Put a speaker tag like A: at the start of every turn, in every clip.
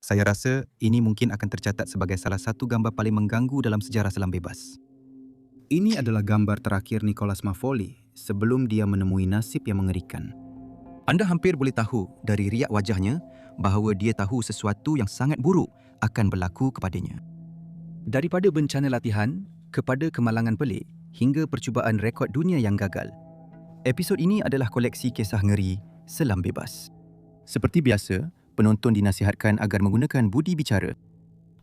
A: Saya rasa ini mungkin akan tercatat sebagai salah satu gambar paling mengganggu dalam sejarah selam bebas.
B: Ini adalah gambar terakhir Nicholas Mavoli sebelum dia menemui nasib yang mengerikan.
A: Anda hampir boleh tahu dari riak wajahnya bahawa dia tahu sesuatu yang sangat buruk akan berlaku kepadanya.
B: Daripada bencana latihan kepada kemalangan pelik hingga percubaan rekod dunia yang gagal.
A: Episod ini adalah koleksi kisah ngeri selam bebas. Seperti biasa, penonton dinasihatkan agar menggunakan budi bicara.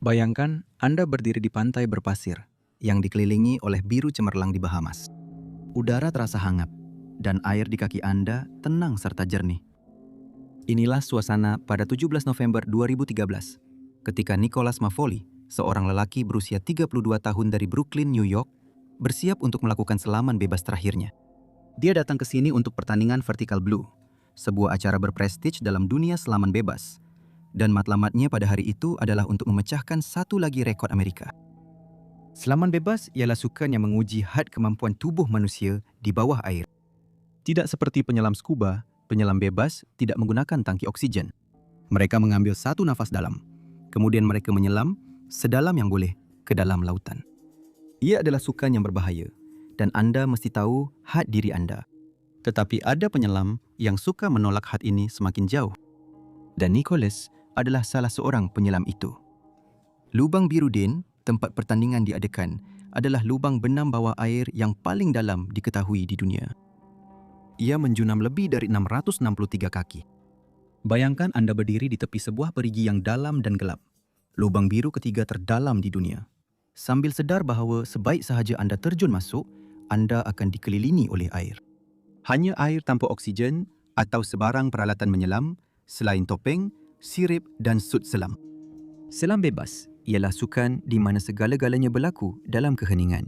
B: Bayangkan anda berdiri di pantai berpasir
A: Yang dikelilingi oleh biru cemerlang di Bahamas. Udara terasa hangat dan air di kaki anda tenang serta jernih. Inilah suasana pada 17 November 2013 ketika Nicholas Mavoli, seorang lelaki berusia 32 tahun dari Brooklyn, New York, bersiap untuk melakukan selaman bebas terakhirnya. Dia datang ke sini untuk pertandingan Vertical Blue, sebuah acara berprestij dalam dunia selaman bebas, dan matlamatnya pada hari itu adalah untuk memecahkan satu lagi rekod Amerika. Selaman bebas ialah sukan yang menguji had kemampuan tubuh manusia di bawah air. Tidak seperti penyelam scuba, penyelam bebas tidak menggunakan tangki oksigen. Mereka mengambil satu nafas dalam, kemudian mereka menyelam sedalam yang boleh ke dalam lautan. Ia adalah sukan yang berbahaya dan anda mesti tahu had diri anda. Tetapi ada penyelam yang suka menolak had ini semakin jauh. Dan Nicholas adalah salah seorang penyelam itu. Lubang biru Din, tempat pertandingan diadakan, adalah lubang benam bawah air yang paling dalam diketahui di dunia. Ia menjunam lebih dari 663 kaki. Bayangkan anda berdiri di tepi sebuah perigi yang dalam dan gelap. Lubang biru ketiga terdalam di dunia. Sambil sedar bahawa sebaik sahaja anda terjun masuk, anda akan dikelilingi oleh air. Hanya air tanpa oksigen atau sebarang peralatan menyelam selain topeng, sirip dan sut selam. Selam bebas ialah sukan di mana segala-galanya berlaku dalam keheningan.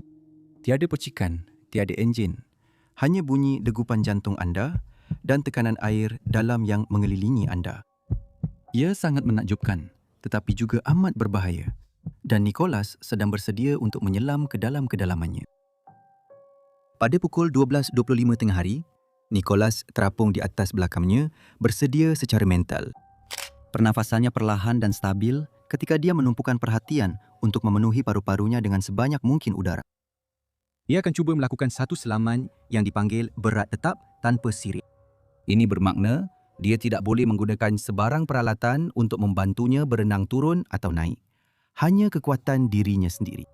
A: Tiada percikan, tiada enjin. Hanya bunyi degupan jantung anda dan tekanan air dalam yang mengelilingi anda. Ia sangat menakjubkan, tetapi juga amat berbahaya. Dan Nicholas sedang bersedia untuk menyelam ke dalam kedalamannya. Pada pukul 12.25 tengah hari, Nicholas terapung di atas belakangnya, bersedia secara mental. Pernafasannya perlahan dan stabil ketika dia menumpukan perhatian untuk memenuhi paru-parunya dengan sebanyak mungkin udara. Ia akan cuba melakukan satu selaman yang dipanggil berat tetap tanpa sirip. Ini bermakna dia tidak boleh menggunakan sebarang peralatan untuk membantunya berenang turun atau naik. Hanya kekuatan dirinya sendiri.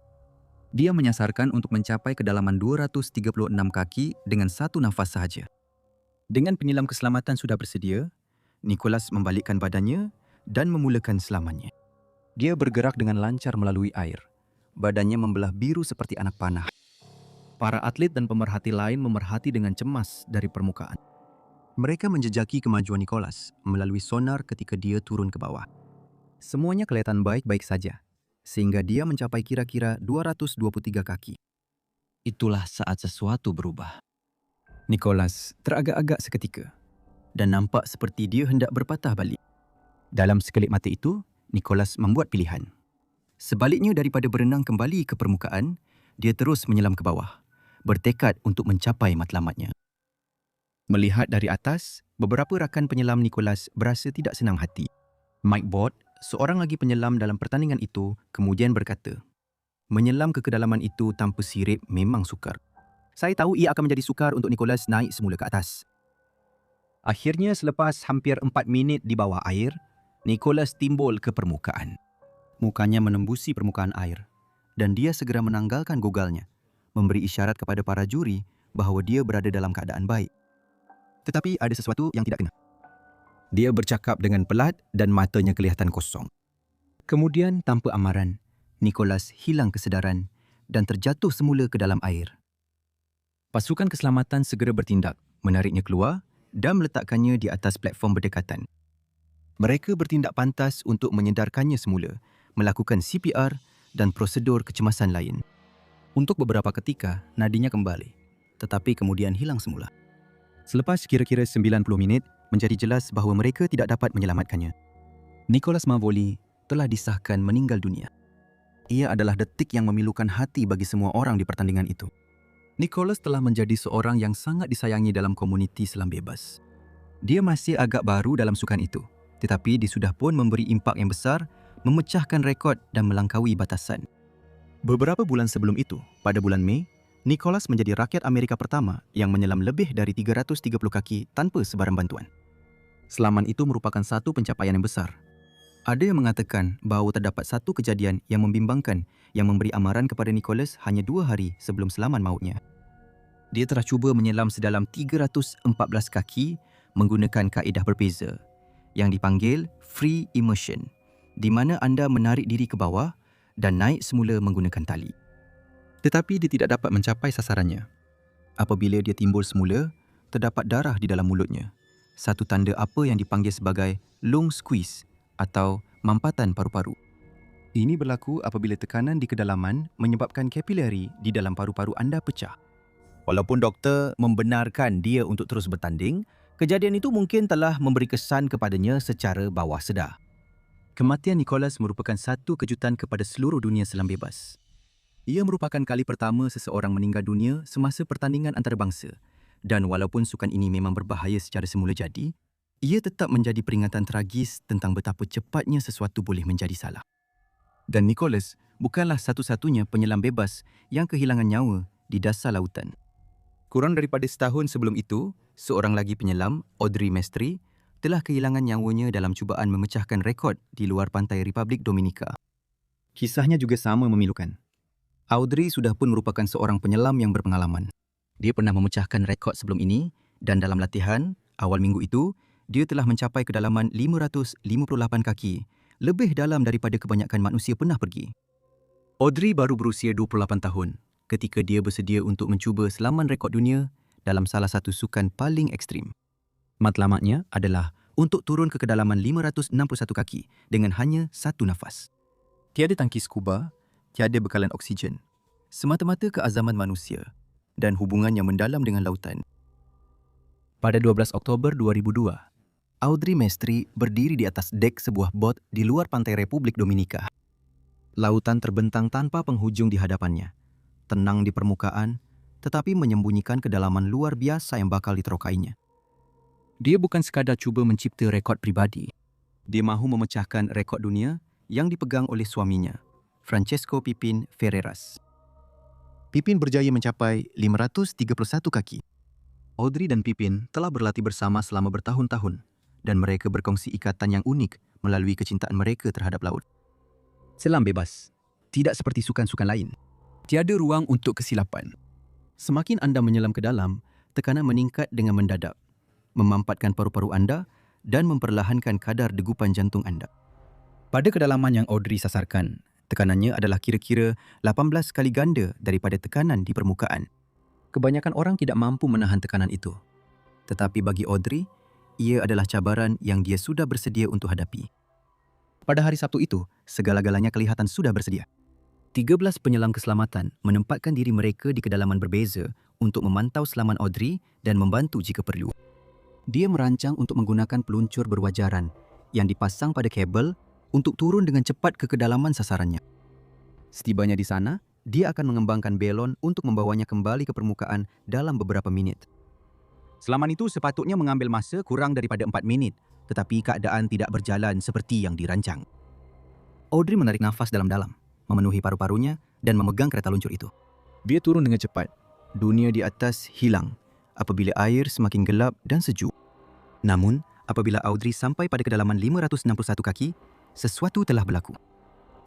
A: Dia menyasarkan untuk mencapai kedalaman 236 kaki dengan satu nafas sahaja. Dengan penyelam keselamatan sudah bersedia, Nicholas membalikkan badannya dan memulakan selamannya. Dia bergerak dengan lancar melalui air. Badannya membelah biru seperti anak panah. Para atlet dan pemerhati lain memerhati dengan cemas dari permukaan. Mereka menjejaki kemajuan Nicholas melalui sonar ketika dia turun ke bawah. Semuanya kelihatan baik-baik saja, sehingga dia mencapai kira-kira 223 kaki. Itulah saat sesuatu berubah. Nicholas teragak-agak seketika dan nampak seperti dia hendak berpatah balik. Dalam sekelip mata itu, Nicholas membuat pilihan. Sebaliknya daripada berenang kembali ke permukaan, dia terus menyelam ke bawah, bertekad untuk mencapai matlamatnya. Melihat dari atas, beberapa rakan penyelam Nicholas berasa tidak senang hati. Mike Bott, seorang lagi penyelam dalam pertandingan itu, kemudian berkata, menyelam ke kedalaman itu tanpa sirip memang sukar. Saya tahu ia akan menjadi sukar untuk Nicholas naik semula ke atas. Akhirnya selepas hampir 4 minit di bawah air, Nicholas timbul ke permukaan. Mukanya menembusi permukaan air dan dia segera menanggalkan gogalnya, memberi isyarat kepada para juri bahawa dia berada dalam keadaan baik. Tetapi ada sesuatu yang tidak kena. Dia bercakap dengan pelat dan matanya kelihatan kosong. Kemudian tanpa amaran, Nicholas hilang kesedaran dan terjatuh semula ke dalam air. Pasukan keselamatan segera bertindak, menariknya keluar dan meletakkannya di atas platform berdekatan. Mereka bertindak pantas untuk menyedarkannya semula, melakukan CPR dan prosedur kecemasan lain. Untuk beberapa ketika, nadinya kembali, tetapi kemudian hilang semula. Selepas kira-kira 90 minit, menjadi jelas bahawa mereka tidak dapat menyelamatkannya. Nicholas Mavoli telah disahkan meninggal dunia. Ia adalah detik yang memilukan hati bagi semua orang di pertandingan itu. Nicholas telah menjadi seorang yang sangat disayangi dalam komuniti selam bebas. Dia masih agak baru dalam sukan itu, Tetapi dia sudah pun memberi impak yang besar, memecahkan rekod dan melangkaui batasan. Beberapa bulan sebelum itu, pada bulan Mei, Nicholas menjadi rakyat Amerika pertama yang menyelam lebih dari 330 kaki tanpa sebarang bantuan. Selaman itu merupakan satu pencapaian yang besar. Ada yang mengatakan bahawa terdapat satu kejadian yang membimbangkan yang memberi amaran kepada Nicholas hanya 2 hari sebelum selaman mautnya. Dia telah cuba menyelam sedalam 314 kaki menggunakan kaedah berbeza yang dipanggil free immersion, di mana anda menarik diri ke bawah dan naik semula menggunakan tali. Tetapi dia tidak dapat mencapai sasarannya. Apabila dia timbul semula, terdapat darah di dalam mulutnya, satu tanda apa yang dipanggil sebagai lung squeeze atau mampatan paru-paru. Ini berlaku apabila tekanan di kedalaman menyebabkan kapilari di dalam paru-paru anda pecah.
C: Walaupun doktor membenarkan dia untuk terus bertanding, kejadian itu mungkin telah memberi kesan kepadanya secara bawah sedar.
A: Kematian Nicholas merupakan satu kejutan kepada seluruh dunia selam bebas. Ia merupakan kali pertama seseorang meninggal dunia semasa pertandingan antarabangsa, dan walaupun sukan ini memang berbahaya secara semula jadi, ia tetap menjadi peringatan tragis tentang betapa cepatnya sesuatu boleh menjadi salah. Dan Nicholas bukanlah satu-satunya penyelam bebas yang kehilangan nyawa di dasar lautan. Kurang daripada setahun sebelum itu, seorang lagi penyelam, Audrey Mestri, telah kehilangan nyawanya dalam cubaan memecahkan rekod di luar pantai Republik Dominika. Kisahnya juga sama memilukan. Audrey sudah pun merupakan seorang penyelam yang berpengalaman. Dia pernah memecahkan rekod sebelum ini dan dalam latihan, awal minggu itu, dia telah mencapai kedalaman 558 kaki, lebih dalam daripada kebanyakan manusia pernah pergi. Audrey baru berusia 28 tahun ketika dia bersedia untuk mencuba selaman rekod dunia dalam salah satu sukan paling ekstrim. Matlamatnya adalah untuk turun ke kedalaman 561 kaki dengan hanya satu nafas. Tiada tangki skuba, tiada bekalan oksigen. Semata-mata keazaman manusia dan hubungan yang mendalam dengan lautan. Pada 12 Oktober 2002, Audrey Mestri berdiri di atas dek sebuah bot di luar pantai Republik Dominika. Lautan terbentang tanpa penghujung di hadapannya, tenang di permukaan, tetapi menyembunyikan kedalaman luar biasa yang bakal diterokainya. Dia bukan sekadar cuba mencipta rekod pribadi. Dia mahu memecahkan rekod dunia yang dipegang oleh suaminya, Francesco Pipin Ferreras. Pipin berjaya mencapai 531 kaki. Audrey dan Pipin telah berlatih bersama selama bertahun-tahun dan mereka berkongsi ikatan yang unik melalui kecintaan mereka terhadap laut. Selam bebas, tidak seperti sukan-sukan lain. Tiada ruang untuk kesilapan. Semakin anda menyelam ke dalam, tekanan meningkat dengan mendadak, memampatkan paru-paru anda dan memperlahankan kadar degupan jantung anda. Pada kedalaman yang Audrey sasarkan, tekanannya adalah kira-kira 18 kali ganda daripada tekanan di permukaan. Kebanyakan orang tidak mampu menahan tekanan itu. Tetapi bagi Audrey, ia adalah cabaran yang dia sudah bersedia untuk hadapi. Pada hari Sabtu itu, segala-galanya kelihatan sudah bersedia. 13 penyelam keselamatan menempatkan diri mereka di kedalaman berbeza untuk memantau selaman Audrey dan membantu jika perlu. Dia merancang untuk menggunakan peluncur berwajaran yang dipasang pada kabel untuk turun dengan cepat ke kedalaman sasarannya. Setibanya di sana, dia akan mengembangkan belon untuk membawanya kembali ke permukaan dalam beberapa minit. Selaman itu sepatutnya mengambil masa kurang daripada 4 minit, tetapi keadaan tidak berjalan seperti yang dirancang. Audrey menarik nafas dalam-dalam, memenuhi paru-parunya dan memegang kereta luncur itu. Dia turun dengan cepat. Dunia di atas hilang apabila air semakin gelap dan sejuk. Namun, apabila Audrey sampai pada kedalaman 561 kaki, sesuatu telah berlaku.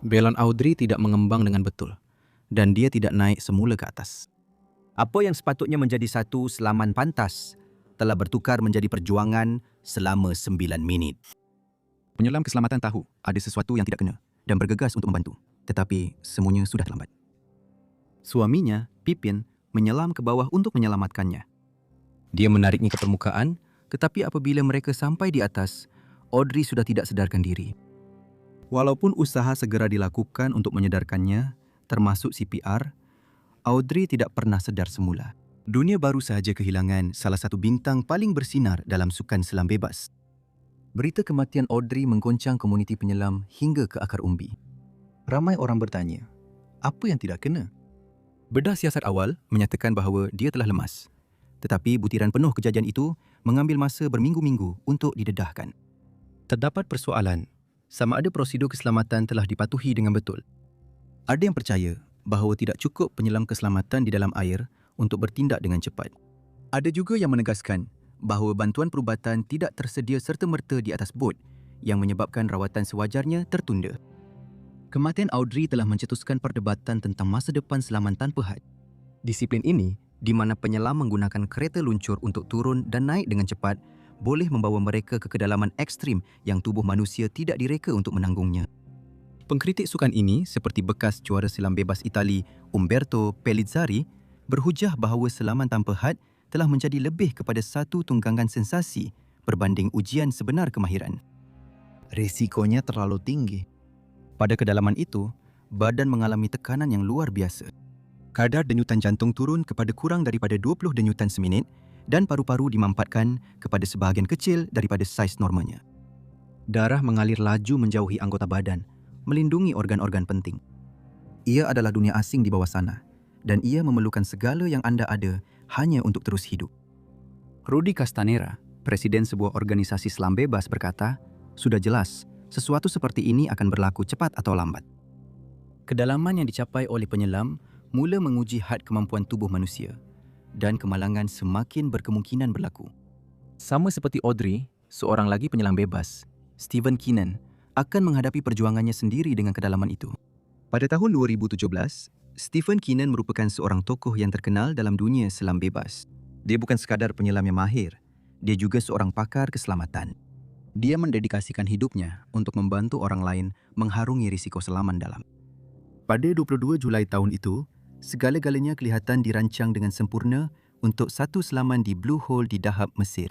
A: Belon Audrey tidak mengembang dengan betul dan dia tidak naik semula ke atas. Apa yang sepatutnya menjadi satu selaman pantas telah bertukar menjadi perjuangan selama 9 minit. Penyelam keselamatan tahu ada sesuatu yang tidak kena dan bergegas untuk membantu. Tetapi semuanya sudah terlambat. Suaminya, Pipin, menyelam ke bawah untuk menyelamatkannya. Dia menariknya ke permukaan, tetapi apabila mereka sampai di atas, Audrey sudah tidak sedarkan diri. Walaupun usaha segera dilakukan untuk menyedarkannya, termasuk CPR, Audrey tidak pernah sedar semula. Dunia baru sahaja kehilangan salah satu bintang paling bersinar dalam sukan selam bebas. Berita kematian Audrey menggoncang komuniti penyelam hingga ke akar umbi. Ramai orang bertanya, apa yang tidak kena? Bedah siasat awal menyatakan bahawa dia telah lemas. Tetapi butiran penuh kejadian itu mengambil masa berminggu-minggu untuk didedahkan.
B: Terdapat persoalan sama ada prosedur keselamatan telah dipatuhi dengan betul. Ada yang percaya bahawa tidak cukup penyelam keselamatan di dalam air untuk bertindak dengan cepat. Ada juga yang menegaskan bahawa bantuan perubatan tidak tersedia serta-merta di atas bot yang menyebabkan rawatan sewajarnya tertunda. Kematian Audrey telah mencetuskan perdebatan tentang masa depan selaman tanpa had. Disiplin ini, di mana penyelam menggunakan kereta luncur untuk turun dan naik dengan cepat, boleh membawa mereka ke kedalaman ekstrim yang tubuh manusia tidak direka untuk menanggungnya. Pengkritik sukan ini seperti bekas juara selam bebas Itali Umberto Pellizzari berhujah bahawa selaman tanpa had telah menjadi lebih kepada satu tunggangan sensasi berbanding ujian sebenar kemahiran.
A: Risikonya terlalu tinggi.
B: Pada kedalaman itu, badan mengalami tekanan yang luar biasa. Kadar denyutan jantung turun kepada kurang daripada 20 denyutan seminit dan paru-paru dimampatkan kepada sebahagian kecil daripada saiz normalnya. Darah mengalir laju menjauhi anggota badan, melindungi organ-organ penting. Ia adalah dunia asing di bawah sana dan ia memerlukan segala yang anda ada hanya untuk terus hidup. Rudy Castanera, presiden sebuah organisasi selam bebas berkata, sudah jelas, sesuatu seperti ini akan berlaku cepat atau lambat. Kedalaman yang dicapai oleh penyelam mula menguji had kemampuan tubuh manusia dan kemalangan semakin berkemungkinan berlaku. Sama seperti Audrey, seorang lagi penyelam bebas, Stephen Keenan, akan menghadapi perjuangannya sendiri dengan kedalaman itu. Pada tahun 2017, Stephen Keenan merupakan seorang tokoh yang terkenal dalam dunia selam bebas. Dia bukan sekadar penyelam yang mahir, dia juga seorang pakar keselamatan. Dia mendedikasikan hidupnya untuk membantu orang lain mengharungi risiko selaman dalam. Pada 22 Julai tahun itu, segala-galanya kelihatan dirancang dengan sempurna untuk satu selaman di Blue Hole di Dahab, Mesir.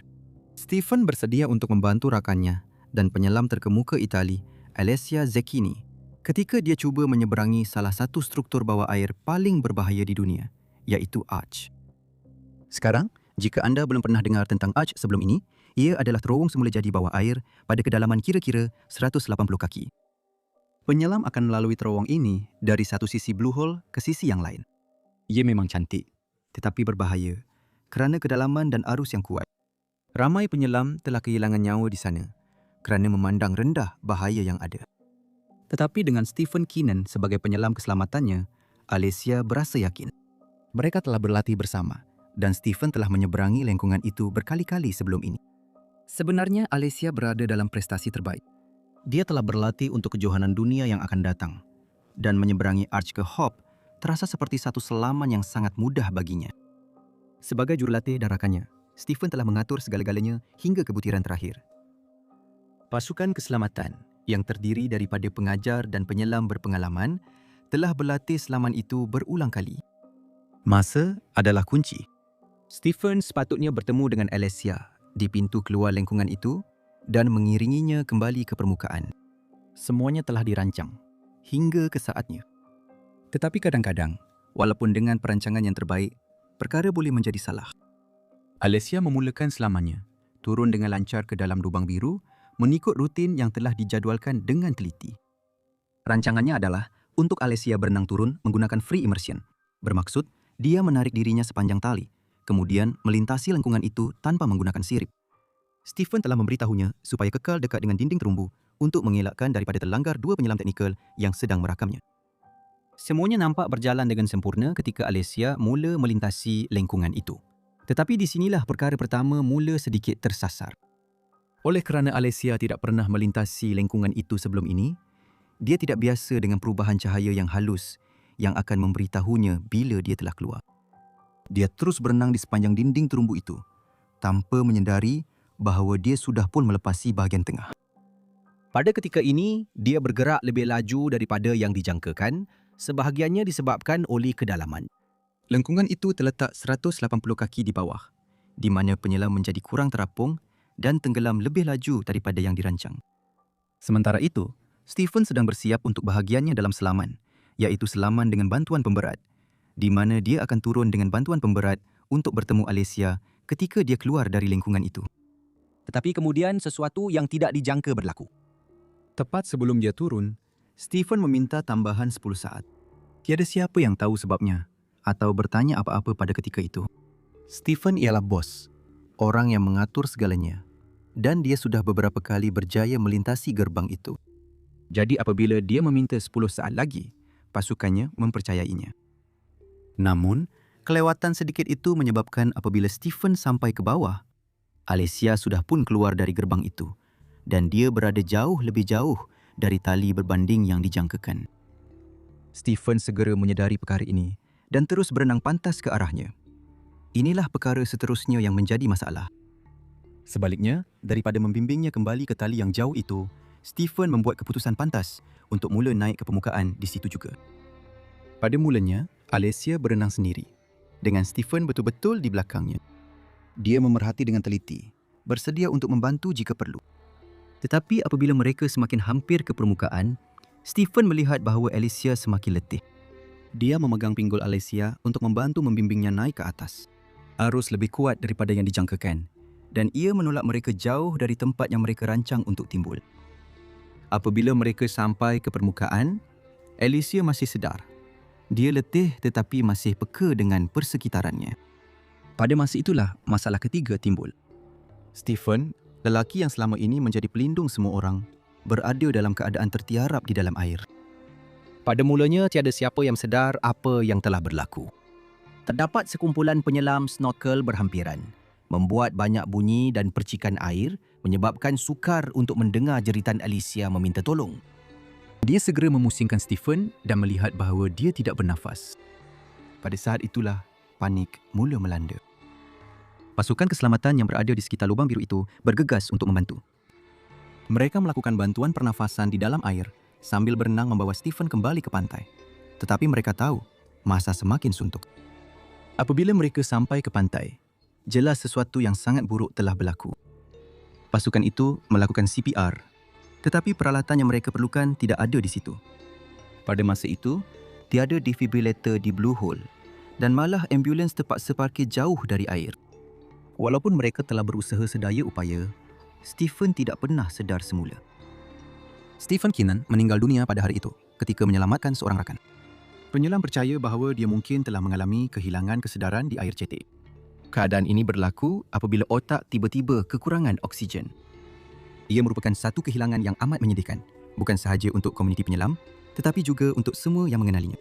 B: Stephen bersedia untuk membantu rakannya dan penyelam terkemuka Itali, Alessia Zecchini, ketika dia cuba menyeberangi salah satu struktur bawah air paling berbahaya di dunia, iaitu Arch. Sekarang, jika anda belum pernah dengar tentang Arch sebelum ini, ia adalah terowong semula jadi bawah air pada kedalaman kira-kira 180 kaki. Penyelam akan melalui terowong ini dari satu sisi Blue Hole ke sisi yang lain. Ia memang cantik, tetapi berbahaya kerana kedalaman dan arus yang kuat. Ramai penyelam telah kehilangan nyawa di sana kerana memandang rendah bahaya yang ada. Tetapi dengan Stephen Keenan sebagai penyelam keselamatannya, Alessia berasa yakin. Mereka telah berlatih bersama dan Stephen telah menyeberangi lengkungan itu berkali-kali sebelum ini. Sebenarnya Alessia berada dalam prestasi terbaik. Dia telah berlatih untuk kejohanan dunia yang akan datang dan menyeberangi Arch ke Hope terasa seperti satu selaman yang sangat mudah baginya. Sebagai jurulatih dan rakannya, Stephen telah mengatur segala-galanya hingga ke butiran terakhir. Pasukan keselamatan yang terdiri daripada pengajar dan penyelam berpengalaman telah berlatih selaman itu berulang kali. Masa adalah kunci. Stephen sepatutnya bertemu dengan Alessia di pintu keluar lengkungan itu dan mengiringinya kembali ke permukaan. Semuanya telah dirancang hingga ke saatnya. Tetapi kadang-kadang, walaupun dengan perancangan yang terbaik, perkara boleh menjadi salah. Alessia memulakan selamannya, turun dengan lancar ke dalam lubang biru, mengikut rutin yang telah dijadualkan dengan teliti. Rancangannya adalah untuk Alessia berenang turun menggunakan free immersion. Bermaksud, dia menarik dirinya sepanjang tali, kemudian melintasi lengkungan itu tanpa menggunakan sirip. Stephen telah memberitahunya supaya kekal dekat dengan dinding terumbu untuk mengelakkan daripada terlanggar dua penyelam teknikal yang sedang merakamnya. Semuanya nampak berjalan dengan sempurna ketika Alessia mula melintasi lengkungan itu. Tetapi di sinilah perkara pertama mula sedikit tersasar. Oleh kerana Alessia tidak pernah melintasi lengkungan itu sebelum ini, dia tidak biasa dengan perubahan cahaya yang halus yang akan memberitahunya bila dia telah keluar. Dia terus berenang di sepanjang dinding terumbu itu, tanpa menyedari bahawa dia sudah pun melepasi bahagian tengah. Pada ketika ini, dia bergerak lebih laju daripada yang dijangkakan, sebahagiannya disebabkan oleh kedalaman. Lengkungan itu terletak 180 kaki di bawah, di mana penyelam menjadi kurang terapung dan tenggelam lebih laju daripada yang dirancang. Sementara itu, Stephen sedang bersiap untuk bahagiannya dalam selaman, iaitu selaman dengan bantuan pemberat, di mana dia akan turun dengan bantuan pemberat untuk bertemu Alessia ketika dia keluar dari lengkungan itu. Tetapi kemudian sesuatu yang tidak dijangka berlaku. Tepat sebelum dia turun, Stephen meminta tambahan 10 saat. Tiada siapa yang tahu sebabnya atau bertanya apa-apa pada ketika itu. Stephen ialah bos, orang yang mengatur segalanya.
A: dan dia sudah beberapa kali berjaya melintasi gerbang itu.
B: Jadi apabila dia meminta 10 saat lagi, pasukannya mempercayainya.
A: Namun, kelewatan sedikit itu menyebabkan apabila Stephen sampai ke bawah, Alicia sudah pun keluar dari gerbang itu dan dia berada jauh lebih jauh dari tali berbanding yang dijangkakan.
B: Stephen segera menyedari perkara ini dan terus berenang pantas ke arahnya.
A: Inilah perkara seterusnya yang menjadi masalah.
B: Sebaliknya, daripada membimbingnya kembali ke tali yang jauh itu, Stephen membuat keputusan pantas untuk mula naik ke permukaan di situ juga. Pada mulanya, Alicia berenang sendiri, dengan Stephen betul-betul di belakangnya.
A: Dia memerhati dengan teliti, bersedia untuk membantu jika perlu. Tetapi apabila mereka semakin hampir ke permukaan, Stephen melihat bahawa Alicia semakin letih. Dia memegang pinggul Alicia untuk membantu membimbingnya naik ke atas.
B: Arus lebih kuat daripada yang dijangkakan dan ia menolak mereka jauh dari tempat yang mereka rancang untuk timbul. Apabila mereka sampai ke permukaan, Alicia masih sedar. Dia letih tetapi masih peka dengan persekitarannya. Pada masa itulah masalah ketiga timbul. Stephen, lelaki yang selama ini menjadi pelindung semua orang, berada dalam keadaan tertiarap di dalam air. Pada mulanya tiada siapa yang sedar apa yang telah berlaku. Terdapat sekumpulan penyelam snorkel berhampiran, membuat banyak bunyi dan percikan air menyebabkan sukar untuk mendengar jeritan Alicia meminta tolong. Dia segera memusingkan Stephen dan melihat bahawa dia tidak bernafas. Pada saat itulah panik mula melanda. Pasukan keselamatan yang berada di sekitar lubang biru itu bergegas untuk membantu. Mereka melakukan bantuan pernafasan di dalam air sambil berenang membawa Stephen kembali ke pantai. Tetapi mereka tahu masa semakin suntuk. Apabila mereka sampai ke pantai, jelas sesuatu yang sangat buruk telah berlaku. Pasukan itu melakukan CPR, tetapi peralatan yang mereka perlukan tidak ada di situ. Pada masa itu, tiada defibrillator di Blue Hole dan malah ambulans terpaksa parkir jauh dari air. Walaupun mereka telah berusaha sedaya upaya, Stephen tidak pernah sedar semula. Stephen Keenan meninggal dunia pada hari itu ketika menyelamatkan seorang rakan. Penyelam percaya bahawa dia mungkin telah mengalami kehilangan kesedaran di air cetek. Keadaan ini berlaku apabila otak tiba-tiba kekurangan oksigen. Ia merupakan satu kehilangan yang amat menyedihkan, bukan sahaja untuk komuniti penyelam, tetapi juga untuk semua yang mengenalinya.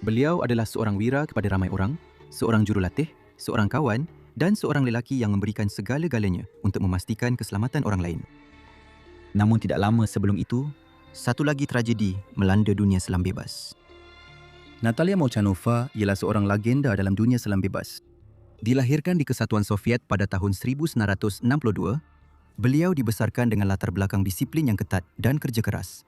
B: Beliau adalah seorang wira kepada ramai orang, seorang jurulatih, seorang kawan dan seorang lelaki yang memberikan segala-galanya untuk memastikan keselamatan orang lain. Namun tidak lama sebelum itu, satu lagi tragedi melanda dunia selam bebas. Natalia Molchanova ialah seorang legenda dalam dunia selam bebas. Dilahirkan di Kesatuan Soviet pada tahun 1962, beliau dibesarkan dengan latar belakang disiplin yang ketat dan kerja keras.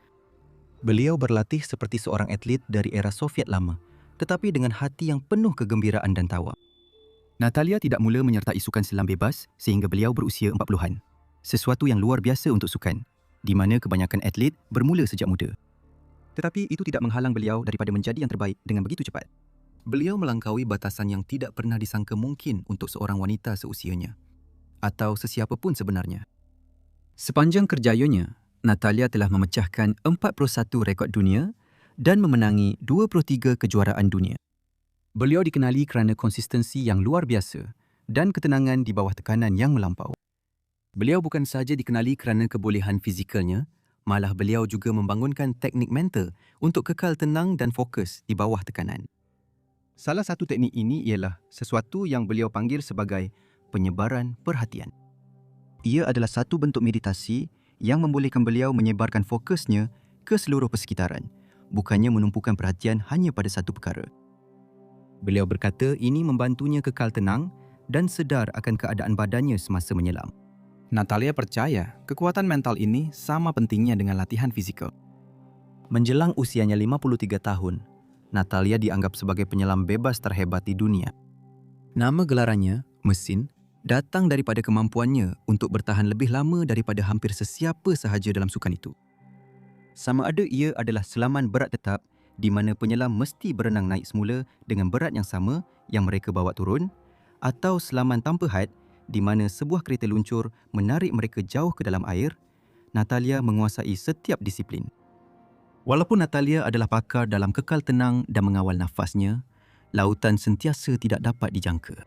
B: Beliau berlatih seperti seorang atlet dari era Soviet lama, tetapi dengan hati yang penuh kegembiraan dan tawa. Natalia tidak mula menyertai sukan selam bebas sehingga beliau berusia 40-an. Sesuatu yang luar biasa untuk sukan, di mana kebanyakan atlet bermula sejak muda. Tetapi itu tidak menghalang beliau daripada menjadi yang terbaik dengan begitu cepat. Beliau melangkaui batasan yang tidak pernah disangka mungkin untuk seorang wanita seusianya, atau sesiapa pun sebenarnya. Sepanjang kerjayanya, Natalia telah memecahkan 41 rekod dunia dan memenangi 23 kejuaraan dunia. Beliau dikenali kerana konsistensi yang luar biasa dan ketenangan di bawah tekanan yang melampau. Beliau bukan sahaja dikenali kerana kebolehan fizikalnya, malah beliau juga membangunkan teknik mental untuk kekal tenang dan fokus di bawah tekanan. Salah satu teknik ini ialah sesuatu yang beliau panggil sebagai penyebaran perhatian. Ia adalah satu bentuk meditasi yang membolehkan beliau menyebarkan fokusnya ke seluruh persekitaran, bukannya menumpukan perhatian hanya pada satu perkara. Beliau berkata ini membantunya kekal tenang dan sedar akan keadaan badannya semasa menyelam. Natalia percaya kekuatan mental ini sama pentingnya dengan latihan fizikal. Menjelang usianya 53 tahun, Natalia dianggap sebagai penyelam bebas terhebat di dunia. Nama gelarannya, Mesin, datang daripada kemampuannya untuk bertahan lebih lama daripada hampir sesiapa sahaja dalam sukan itu. Sama ada ia adalah selaman berat tetap di mana penyelam mesti berenang naik semula dengan berat yang sama yang mereka bawa turun, atau selaman tanpa had di mana sebuah kereta luncur menarik mereka jauh ke dalam air, Natalia menguasai setiap disiplin. Walaupun Natalia adalah pakar dalam kekal tenang dan mengawal nafasnya, lautan sentiasa tidak dapat dijangka.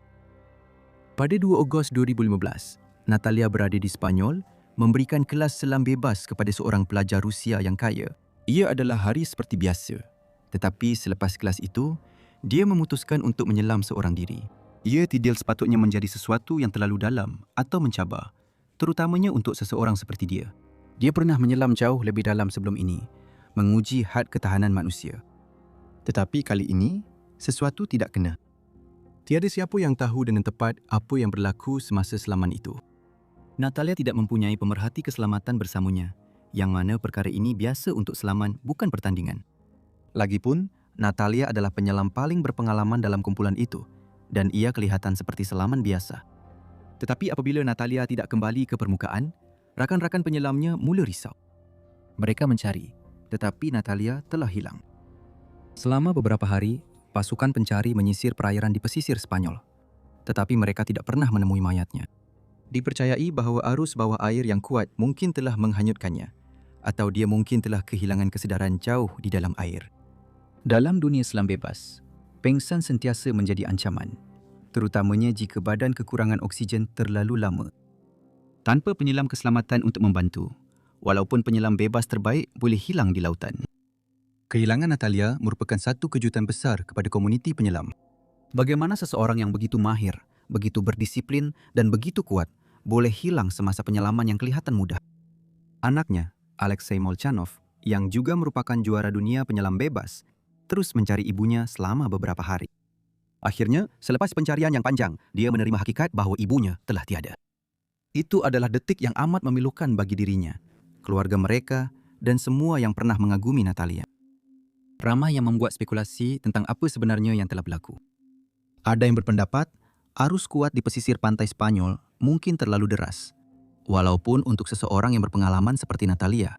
B: Pada 2 Ogos 2015, Natalia berada di Spanyol, memberikan kelas selam bebas kepada seorang pelajar Rusia yang kaya. Ia adalah hari seperti biasa. Tetapi selepas kelas itu, dia memutuskan untuk menyelam seorang diri. Ia tidak sepatutnya menjadi sesuatu yang terlalu dalam atau mencabar, terutamanya untuk seseorang seperti dia. Dia pernah menyelam jauh lebih dalam sebelum ini, menguji had ketahanan manusia. Tetapi kali ini, sesuatu tidak kena. Tiada siapa yang tahu dengan tepat apa yang berlaku semasa selaman itu. Natalia tidak mempunyai pemerhati keselamatan bersamanya, yang mana perkara ini biasa untuk selaman, bukan pertandingan. Lagipun, Natalia adalah penyelam paling berpengalaman dalam kumpulan itu dan ia kelihatan seperti selaman biasa. Tetapi apabila Natalia tidak kembali ke permukaan, rakan-rakan penyelamnya mula risau. Mereka mencari, tetapi Natalia telah hilang. Selama beberapa hari, pasukan pencari menyisir perairan di pesisir Spanyol, tetapi mereka tidak pernah menemui mayatnya. Dipercayai bahawa arus bawah air yang kuat mungkin telah menghanyutkannya, atau dia mungkin telah kehilangan kesedaran jauh di dalam air. Dalam dunia selam bebas, pengsan sentiasa menjadi ancaman, terutamanya jika badan kekurangan oksigen terlalu lama. Tanpa penyelam keselamatan untuk membantu, walaupun penyelam bebas terbaik boleh hilang di lautan. Kehilangan Natalia merupakan satu kejutan besar kepada komuniti penyelam. Bagaimana seseorang yang begitu mahir, begitu berdisiplin dan begitu kuat boleh hilang semasa penyelaman yang kelihatan mudah? Anaknya, Alexei Molchanov, yang juga merupakan juara dunia penyelam bebas, terus mencari ibunya selama beberapa hari. Akhirnya, selepas pencarian yang panjang, dia menerima hakikat bahawa ibunya telah tiada. Itu adalah detik yang amat memilukan bagi dirinya, keluarga mereka dan semua yang pernah mengagumi Natalia. Ramai yang membuat spekulasi tentang apa sebenarnya yang telah berlaku. Ada yang berpendapat, arus kuat di pesisir pantai Spanyol mungkin terlalu deras, walaupun untuk seseorang yang berpengalaman seperti Natalia.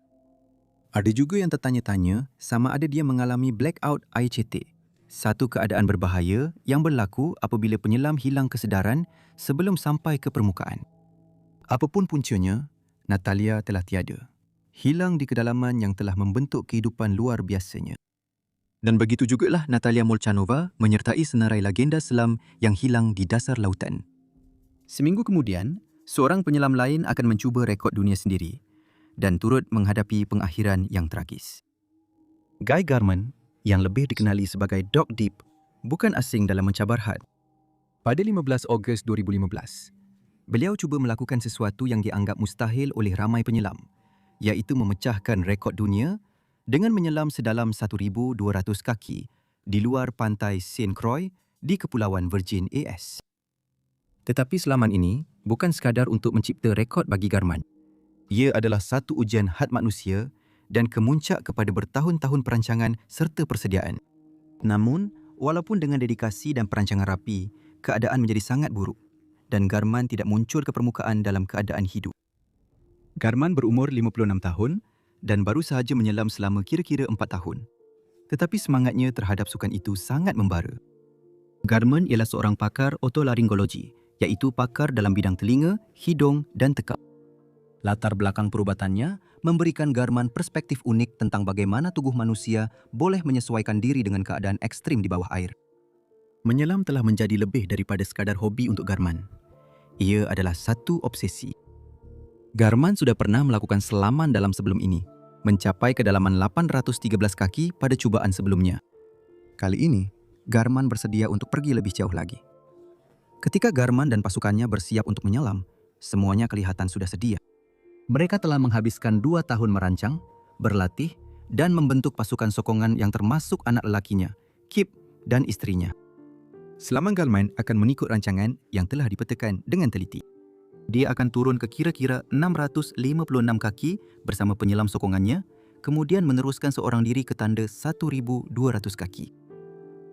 B: Ada juga yang tertanya-tanya sama ada dia mengalami blackout air cetek, satu keadaan berbahaya yang berlaku apabila penyelam hilang kesedaran sebelum sampai ke permukaan. Apapun puncanya, Natalia telah tiada, hilang di kedalaman yang telah membentuk kehidupan luar biasanya. Dan begitu jugalah Natalia Molchanova menyertai senarai legenda selam yang hilang di dasar lautan. Seminggu kemudian, seorang penyelam lain akan mencuba rekod dunia sendiri dan turut menghadapi pengakhiran yang tragis. Guy Garman, yang lebih dikenali sebagai Dog Deep, bukan asing dalam mencabar had. Pada 15 Ogos 2015, beliau cuba melakukan sesuatu yang dianggap mustahil oleh ramai penyelam, iaitu memecahkan rekod dunia dengan menyelam sedalam 1,200 kaki di luar pantai St. Croix di Kepulauan Virgin AS. Tetapi selaman ini bukan sekadar untuk mencipta rekod bagi Garman. Ia adalah satu ujian had manusia dan kemuncak kepada bertahun-tahun perancangan serta persediaan. Namun, walaupun dengan dedikasi dan perancangan rapi, keadaan menjadi sangat buruk dan Garman tidak muncul ke permukaan dalam keadaan hidup. Garman berumur 56 tahun dan baru sahaja menyelam selama kira-kira 4 tahun. Tetapi semangatnya terhadap sukan itu sangat membara. Garman ialah seorang pakar otolaringologi, iaitu pakar dalam bidang telinga, hidung dan tekak. Latar belakang perubatannya memberikan Garman perspektif unik tentang bagaimana tubuh manusia boleh menyesuaikan diri dengan keadaan ekstrim di bawah air. Menyelam telah menjadi lebih daripada sekadar hobi untuk Garman. Ia adalah satu obsesi. Garman sudah pernah melakukan selaman dalam sebelum ini, mencapai kedalaman 813 kaki pada cubaan sebelumnya. Kali ini, Garman bersedia untuk pergi lebih jauh lagi. Ketika Garman dan pasukannya bersiap untuk menyelam, semuanya kelihatan sudah sedia. Mereka telah menghabiskan 2 tahun merancang, berlatih, dan membentuk pasukan sokongan yang termasuk anak lelakinya, Kip dan istrinya. Selaman Garman akan mengikut rancangan yang telah dipetakan dengan teliti. Dia akan turun ke kira-kira 656 kaki bersama penyelam sokongannya, kemudian meneruskan seorang diri ke tanda 1,200 kaki.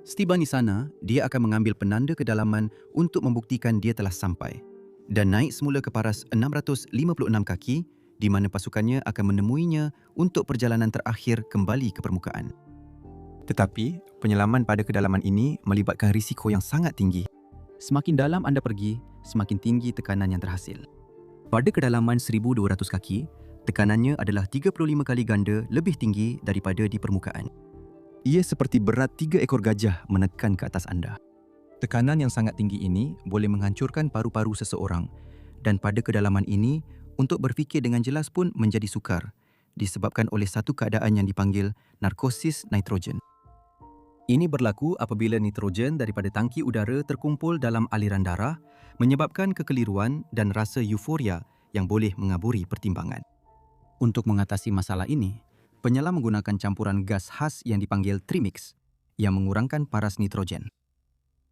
B: Setiba di sana, dia akan mengambil penanda kedalaman untuk membuktikan dia telah sampai dan naik semula ke paras 656 kaki di mana pasukannya akan menemuinya untuk perjalanan terakhir kembali ke permukaan. Tetapi, penyelaman pada kedalaman ini melibatkan risiko yang sangat tinggi. Semakin dalam anda pergi, semakin tinggi tekanan yang terhasil. Pada kedalaman 1,200 kaki, tekanannya adalah 35 kali ganda lebih tinggi daripada di permukaan. Ia seperti berat 3 ekor gajah menekan ke atas anda. Tekanan yang sangat tinggi ini boleh menghancurkan paru-paru seseorang
A: Dan pada kedalaman ini, untuk berfikir dengan jelas pun menjadi sukar, disebabkan oleh satu keadaan yang dipanggil narkosis nitrogen. Ini berlaku apabila nitrogen daripada tangki udara terkumpul dalam aliran darah, menyebabkan kekeliruan dan rasa euforia yang boleh mengaburi pertimbangan. Untuk mengatasi masalah ini, penyelam menggunakan campuran gas khas yang dipanggil trimix yang mengurangkan paras nitrogen.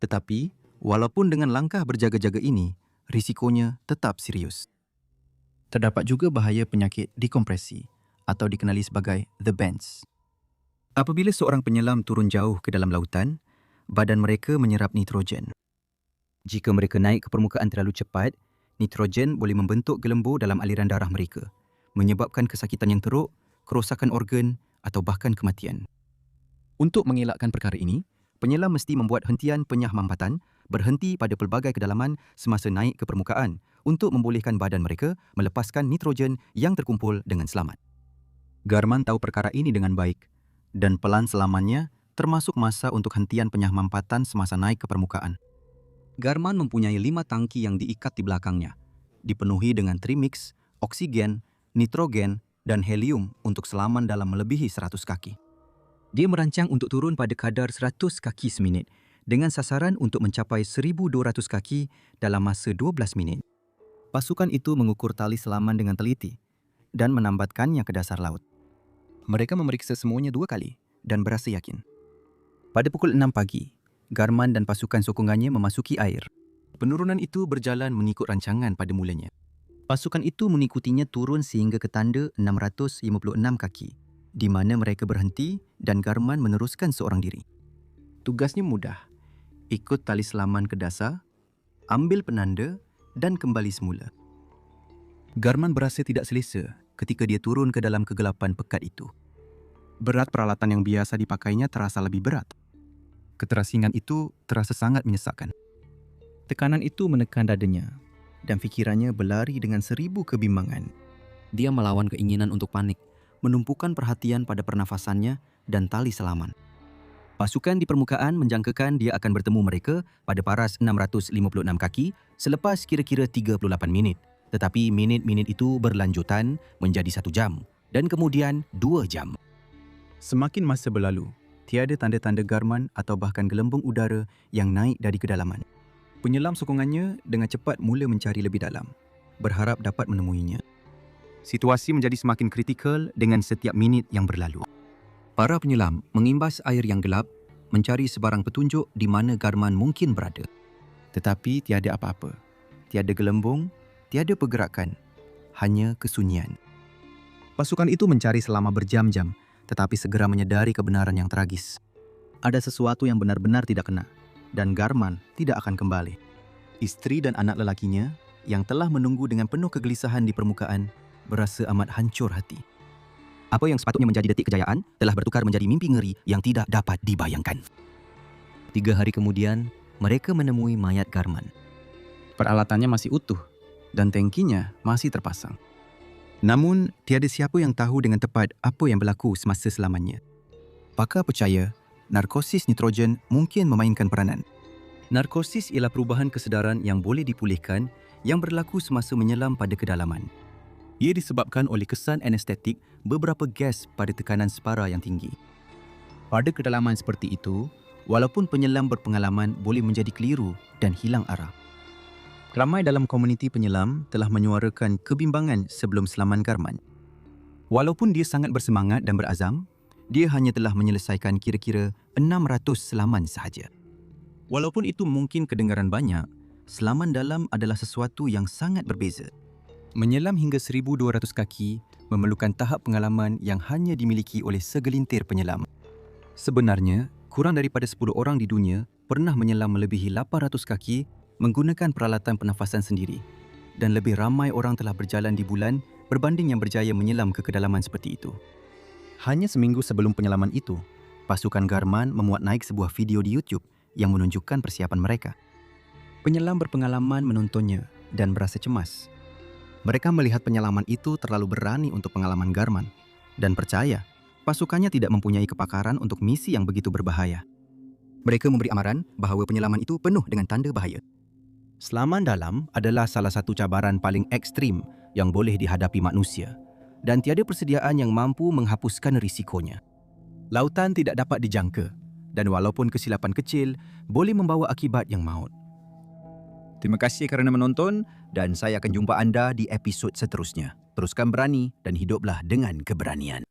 A: Tetapi, walaupun dengan langkah berjaga-jaga ini, risikonya tetap serius. Terdapat juga bahaya penyakit dekompresi atau dikenali sebagai the bends. Apabila seorang penyelam turun jauh ke dalam lautan, badan mereka menyerap nitrogen. Jika mereka naik ke permukaan terlalu cepat, nitrogen boleh membentuk gelembung dalam aliran darah mereka, menyebabkan kesakitan yang teruk, kerosakan organ atau bahkan kematian. Untuk mengelakkan perkara ini, penyelam mesti membuat hentian penyahmampatan berhenti pada pelbagai kedalaman semasa naik ke permukaan untuk membolehkan badan mereka melepaskan nitrogen yang terkumpul dengan selamat. Garman tahu perkara ini dengan baik dan pelan selamannya termasuk masa untuk hentian penyahmampatan semasa naik ke permukaan. Garman mempunyai 5 tangki yang diikat di belakangnya, dipenuhi dengan trimix, oksigen, nitrogen, dan helium untuk selaman dalam melebihi 100 kaki. Dia merancang untuk turun pada kadar 100 kaki seminit dengan sasaran untuk mencapai 1,200 kaki dalam masa 12 minit. Pasukan itu mengukur tali selaman dengan teliti dan menambatkannya ke dasar laut. Mereka memeriksa semuanya 2 kali dan berasa yakin. Pada pukul 6 pagi, Garman dan pasukan sokongannya memasuki air. Penurunan itu berjalan mengikut rancangan pada mulanya. Pasukan itu mengikutinya turun sehingga ke tanda 656 kaki, di mana mereka berhenti dan Garman meneruskan seorang diri. Tugasnya mudah. Ikut tali selaman ke dasar, ambil penanda dan kembali semula. Garman berasa tidak selesa ketika dia turun ke dalam kegelapan pekat itu. Berat peralatan yang biasa dipakainya terasa lebih berat. Keterasingan itu terasa sangat menyesakkan. Tekanan itu menekan dadanya dan fikirannya berlari dengan 1000 kebimbangan. Dia melawan keinginan untuk panik, menumpukan perhatian pada pernafasannya dan tali selaman. Pasukan di permukaan menjangkakan dia akan bertemu mereka pada paras 656 kaki selepas kira-kira 38 minit. Tetapi minit-minit itu berlanjutan menjadi 1 jam dan kemudian 2 jam. Semakin masa berlalu, tiada tanda-tanda Garman atau bahkan gelembung udara yang naik dari kedalaman. Penyelam sokongannya dengan cepat mula mencari lebih dalam, berharap dapat menemuinya. Situasi menjadi semakin kritikal dengan setiap minit yang berlalu. Para penyelam mengimbas air yang gelap, mencari sebarang petunjuk di mana Garman mungkin berada. Tetapi tiada apa-apa. Tiada gelembung, tiada pergerakan, hanya kesunyian. Pasukan itu mencari selama berjam-jam, tetapi segera menyedari kebenaran yang tragis. Ada sesuatu yang benar-benar tidak kena, dan Garman tidak akan kembali. Isteri dan anak lelakinya, yang telah menunggu dengan penuh kegelisahan di permukaan, berasa amat hancur hati. Apa yang sepatutnya menjadi detik kejayaan telah bertukar menjadi mimpi ngeri yang tidak dapat dibayangkan. 3 hari kemudian, mereka menemui mayat Garman. Peralatannya masih utuh dan tangkinya masih terpasang. Namun, tiada siapa yang tahu dengan tepat apa yang berlaku semasa selamanya. Pakar percaya, narkosis nitrogen mungkin memainkan peranan. Narkosis ialah perubahan kesedaran yang boleh dipulihkan yang berlaku semasa menyelam pada kedalaman. Ia disebabkan oleh kesan anestetik beberapa gas pada tekanan separa yang tinggi. Pada kedalaman seperti itu, walaupun penyelam berpengalaman boleh menjadi keliru dan hilang arah. Ramai dalam komuniti penyelam telah menyuarakan kebimbangan sebelum selaman Garman. Walaupun dia sangat bersemangat dan berazam, dia hanya telah menyelesaikan kira-kira 600 selaman sahaja. Walaupun itu mungkin kedengaran banyak, selaman dalam adalah sesuatu yang sangat berbeza. Menyelam hingga 1,200 kaki memerlukan tahap pengalaman yang hanya dimiliki oleh segelintir penyelam. Sebenarnya, kurang daripada 10 orang di dunia pernah menyelam melebihi 800 kaki menggunakan peralatan pernafasan sendiri, dan lebih ramai orang telah berjalan di bulan berbanding yang berjaya menyelam ke kedalaman seperti itu. Hanya seminggu sebelum penyelaman itu, pasukan Garman memuat naik sebuah video di YouTube yang menunjukkan persiapan mereka. Penyelam berpengalaman menontonnya dan berasa cemas. Mereka melihat penyelaman itu terlalu berani untuk pengalaman Garman dan percaya pasukannya tidak mempunyai kepakaran untuk misi yang begitu berbahaya. Mereka memberi amaran bahawa penyelaman itu penuh dengan tanda bahaya.
B: Selaman dalam adalah salah satu cabaran paling ekstrim yang boleh dihadapi manusia dan tiada persediaan yang mampu menghapuskan risikonya. Lautan tidak dapat dijangka dan walaupun kesilapan kecil boleh membawa akibat yang maut.
A: Terima kasih kerana menonton dan saya akan jumpa anda di episod seterusnya. Teruskan berani dan hiduplah dengan keberanian.